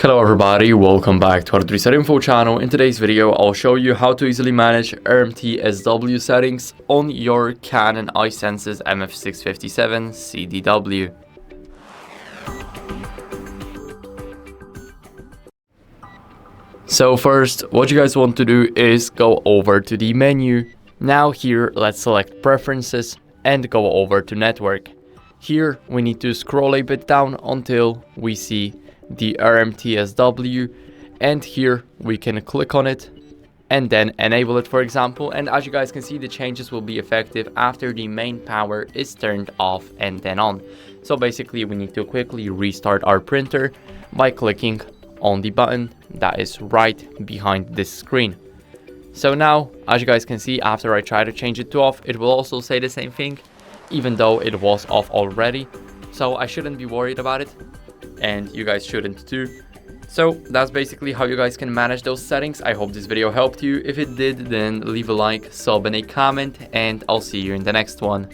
Hello everybody, welcome back to our Reset Info channel. In today's video, I'll show you how to easily manage RMT-SW settings on your CANON i-SENSYS MF657Cdw. So first, what you guys want to do is go over to the menu. Now here, let's select Preferences and go over to Network. Here, we need to scroll a bit down until we see the RMT-SW, and here we can click on it and then enable it, for example. And as you guys can see, the changes will be effective after the main power is turned off and then on. So basically, we need to quickly restart our printer by clicking on the button that is right behind this screen. So now, as you guys can see, after I try to change it to off, it will also say the same thing, even though it was off already. So I shouldn't be worried about it, and you guys shouldn't too. So that's basically how you guys can manage those settings. I hope this video helped you. If it did, then leave a like, sub, and a comment, and I'll see you in the next one.